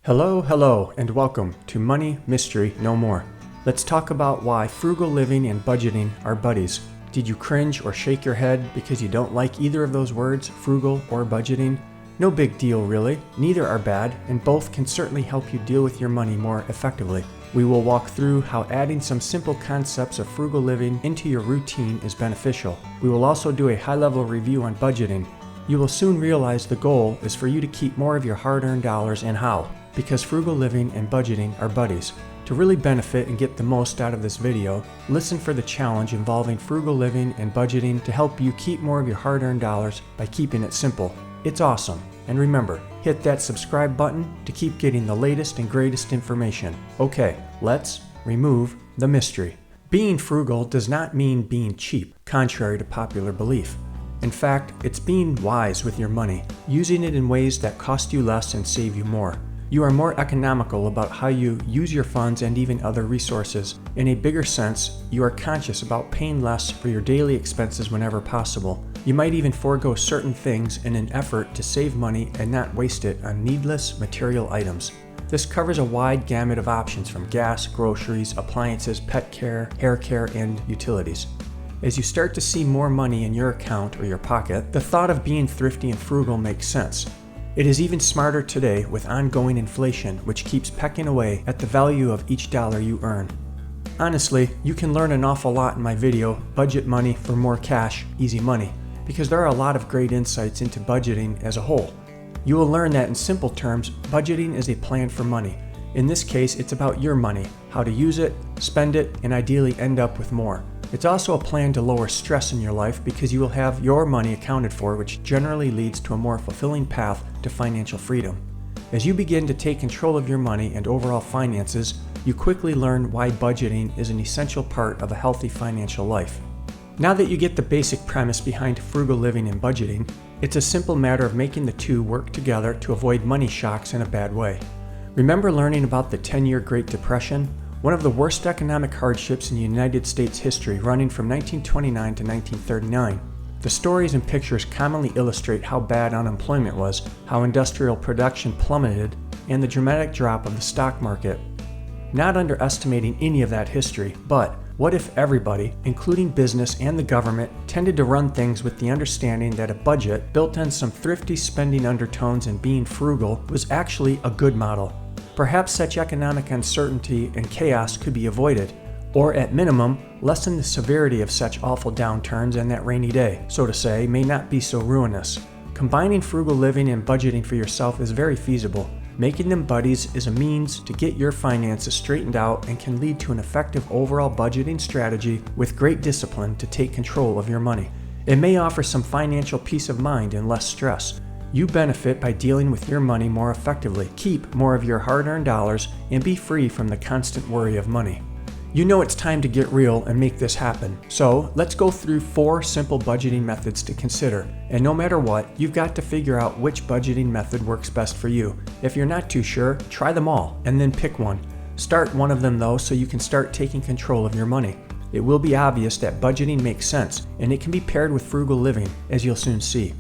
Hello, and welcome to Money Mystery No More. Let's talk about why frugal living and budgeting are buddies. Did you cringe or shake your head because you don't like either of those words, frugal or budgeting? No big deal really, neither are bad, and both can certainly help you deal with your money more effectively. We will walk through how adding some simple concepts of frugal living into your routine is beneficial. We will also do a high-level review on budgeting. You will soon realize the goal is for you to keep more of your hard-earned dollars and how. Because frugal living and budgeting are buddies. To really benefit and get the most out of this video, listen for the challenge involving frugal living and budgeting to help you keep more of your hard-earned dollars by keeping it simple. It's awesome. And remember, hit that subscribe button to keep getting the latest and greatest information. Okay, let's remove the mystery. Being frugal does not mean being cheap, contrary to popular belief. In fact, it's being wise with your money, using it in ways that cost you less and save you more. You are more economical about how you use your funds and even other resources. In a bigger sense, you are conscious about paying less for your daily expenses whenever possible. You might even forego certain things in an effort to save money and not waste it on needless material items. This covers a wide gamut of options from gas, groceries, appliances, pet care, hair care, and utilities. As you start to see more money in your account or your pocket, the thought of being thrifty and frugal makes sense. It is even smarter today with ongoing inflation, which keeps pecking away at the value of each dollar you earn. Honestly, you can learn an awful lot in my video, Budget Money for More Cash, Easy Money, because there are a lot of great insights into budgeting as a whole. You will learn that in simple terms, budgeting is a plan for money. In this case, it's about your money, how to use it, spend it, and ideally end up with more. It's also a plan to lower stress in your life because you will have your money accounted for, which generally leads to a more fulfilling path to financial freedom. As you begin to take control of your money and overall finances, you quickly learn why budgeting is an essential part of a healthy financial life. Now that you get the basic premise behind frugal living and budgeting, it's a simple matter of making the two work together to avoid money shocks in a bad way. Remember learning about the 10-year Great Depression? One of the worst economic hardships in United States history, running from 1929 to 1939. The stories and pictures commonly illustrate how bad unemployment was, how industrial production plummeted, and the dramatic drop of the stock market. Not underestimating any of that history, but what if everybody, including business and the government, tended to run things with the understanding that a budget built on some thrifty spending undertones and being frugal was actually a good model? Perhaps such economic uncertainty and chaos could be avoided, or at minimum, lessen the severity of such awful downturns, and that rainy day, so to say, may not be so ruinous. Combining frugal living and budgeting for yourself is very feasible. Making them buddies is a means to get your finances straightened out and can lead to an effective overall budgeting strategy with great discipline to take control of your money. It may offer some financial peace of mind and less stress. You benefit by dealing with your money more effectively, keep more of your hard-earned dollars, and be free from the constant worry of money. You know it's time to get real and make this happen. So let's go through 4 simple budgeting methods to consider. And no matter what, you've got to figure out which budgeting method works best for you. If you're not too sure, try them all and then pick one. Start one of them though so you can start taking control of your money. It will be obvious that budgeting makes sense, and it can be paired with frugal living, as you'll soon see.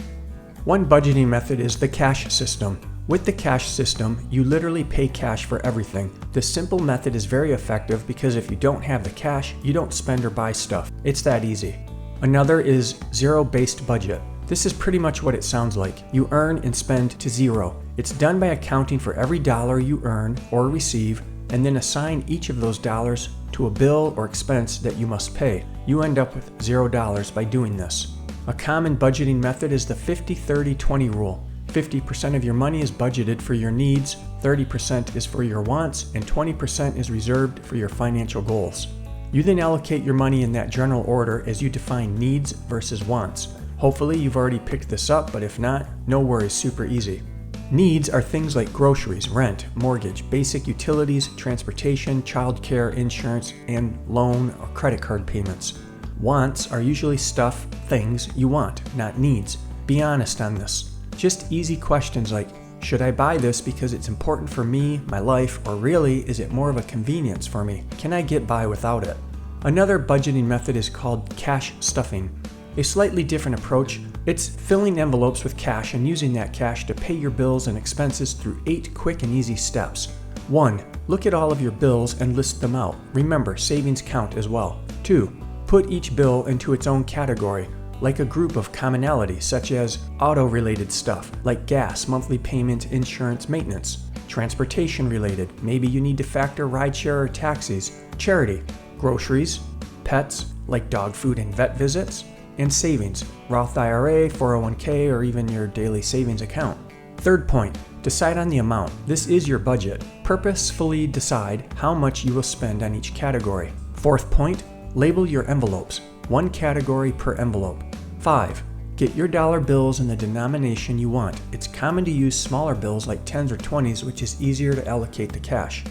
One budgeting method is the cash system. With the cash system, you literally pay cash for everything. This simple method is very effective because if you don't have the cash, you don't spend or buy stuff. It's that easy. Another is zero-based budget. This is pretty much what it sounds like. You earn and spend to zero. It's done by accounting for every dollar you earn or receive and then assign each of those dollars to a bill or expense that you must pay. You end up with $0 by doing this. A common budgeting method is the 50-30-20 rule. 50% of your money is budgeted for your needs, 30% is for your wants, and 20% is reserved for your financial goals. You then allocate your money in that general order as you define needs versus wants. Hopefully you've already picked this up, but if not, no worries, super easy. Needs are things like groceries, rent, mortgage, basic utilities, transportation, childcare, insurance, and loan or credit card payments. Wants are usually stuff, things you want, not needs. Be honest on this. Just easy questions like, should I buy this because it's important for me, my life, or really is it more of a convenience for me? Can I get by without it? Another budgeting method is called cash stuffing. A slightly different approach, it's filling envelopes with cash and using that cash to pay your bills and expenses through 8 quick and easy steps. 1. Look at all of your bills and list them out. Remember, savings count as well. 2. Put each bill into its own category, like a group of commonality, such as auto-related stuff, like gas, monthly payment, insurance, maintenance. Transportation-related, maybe you need to factor rideshare or taxis. Charity, groceries, pets, like dog food and vet visits, and savings, Roth IRA, 401k, or even your daily savings account. Third point, decide on the amount. This is your budget. Purposefully decide how much you will spend on each category. Fourth point, label your envelopes, 1 category per envelope. 5. Get your dollar bills in the denomination you want. It's common to use smaller bills like 10s or 20s, which is easier to allocate the cash.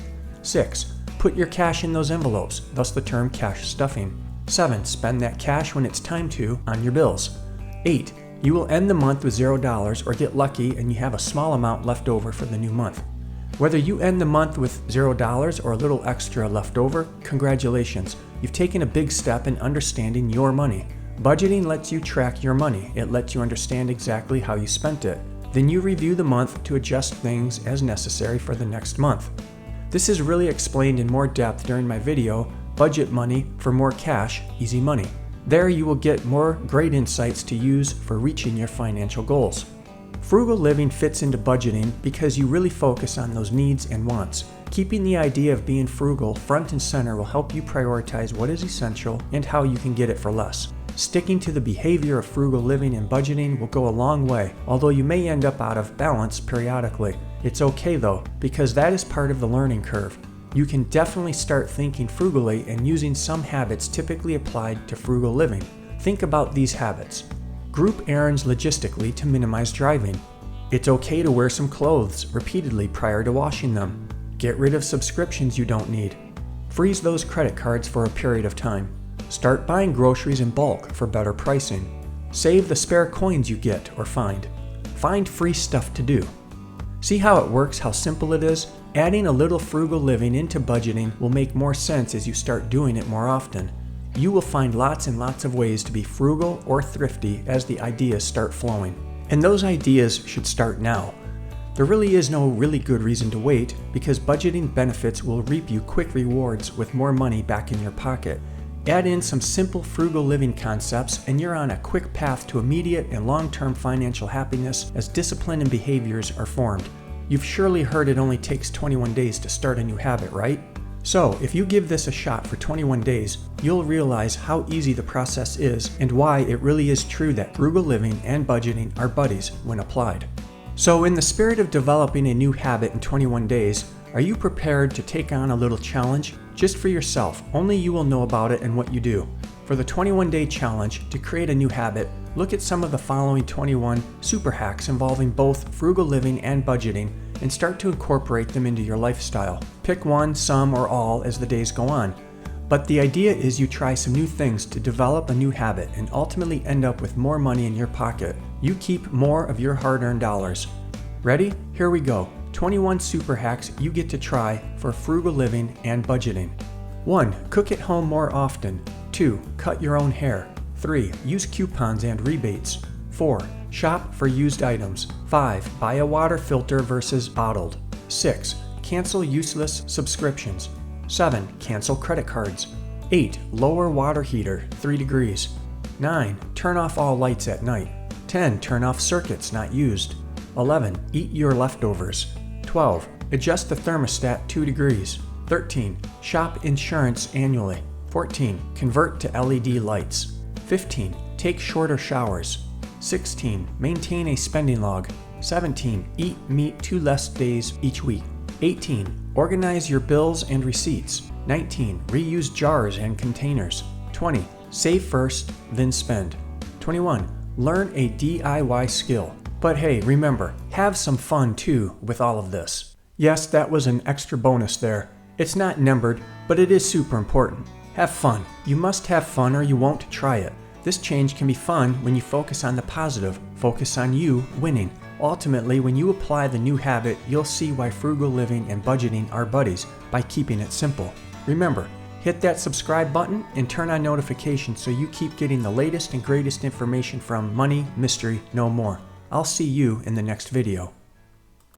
6. Put your cash in those envelopes, thus the term cash stuffing. 7. Spend that cash when it's time to on your bills. 8. You will end the month with $0 or get lucky and you have a small amount left over for the new month. Whether you end the month with $0 or a little extra left over, congratulations. You've taken a big step in understanding your money. Budgeting lets you track your money. It lets you understand exactly how you spent it. Then you review the month to adjust things as necessary for the next month. This is really explained in more depth during my video, Budget Money for More Cash, Easy Money. There you will get more great insights to use for reaching your financial goals. Frugal living fits into budgeting because you really focus on those needs and wants. Keeping the idea of being frugal front and center will help you prioritize what is essential and how you can get it for less. Sticking to the behavior of frugal living and budgeting will go a long way, although you may end up out of balance periodically. It's okay though, because that is part of the learning curve. You can definitely start thinking frugally and using some habits typically applied to frugal living. Think about these habits. Group errands logistically to minimize driving. It's okay to wear some clothes repeatedly prior to washing them. Get rid of subscriptions you don't need. Freeze those credit cards for a period of time. Start buying groceries in bulk for better pricing. Save the spare coins you get or find. Find free stuff to do. See how it works, how simple it is? Adding a little frugal living into budgeting will make more sense as you start doing it more often. You will find lots and lots of ways to be frugal or thrifty as the ideas start flowing. And those ideas should start now. There really is no really good reason to wait because budgeting benefits will reap you quick rewards with more money back in your pocket. Add in some simple frugal living concepts and you're on a quick path to immediate and long-term financial happiness as discipline and behaviors are formed. You've surely heard it only takes 21 days to start a new habit, right? So, if you give this a shot for 21 days, you'll realize how easy the process is and why it really is true that frugal living and budgeting are buddies when applied. So, in the spirit of developing a new habit in 21 days, are you prepared to take on a little challenge? Just for yourself, only you will know about it and what you do. For the 21-day challenge, to create a new habit, look at some of the following 21 super hacks involving both frugal living and budgeting and start to incorporate them into your lifestyle. Pick one, some, or all as the days go on. But the idea is you try some new things to develop a new habit and ultimately end up with more money in your pocket. You keep more of your hard-earned dollars. Ready? Here we go. 21 super hacks you get to try for frugal living and budgeting. 1. Cook at home more often. 2. Cut your own hair. 3. Use coupons and rebates. 4. Shop for used items. 5. Buy a water filter versus bottled. 6. Cancel useless subscriptions. 7. Cancel credit cards. 8. Lower water heater 3 degrees. 9. Turn off all lights at night. 10. Turn off circuits not used. 11. Eat your leftovers. 12. Adjust the thermostat 2 degrees. 13. Shop insurance annually. 14. Convert to LED lights. 15. Take shorter showers. 16. Maintain a spending log. 17. Eat meat 2 less days each week. 18. Organize your bills and receipts. 19. Reuse jars and containers. 20. Save first, then spend. 21. Learn a DIY skill. But hey, remember, have some fun too with all of this. Yes, that was an extra bonus there. It's not numbered, but it is super important. Have fun. You must have fun or you won't try it. This change can be fun when you focus on the positive, focus on you winning. Ultimately, when you apply the new habit, you'll see why frugal living and budgeting are buddies by keeping it simple. Remember, Hit that subscribe button and turn on notifications so you keep getting the latest and greatest information from Money Mystery No More. I'll see you in the next video.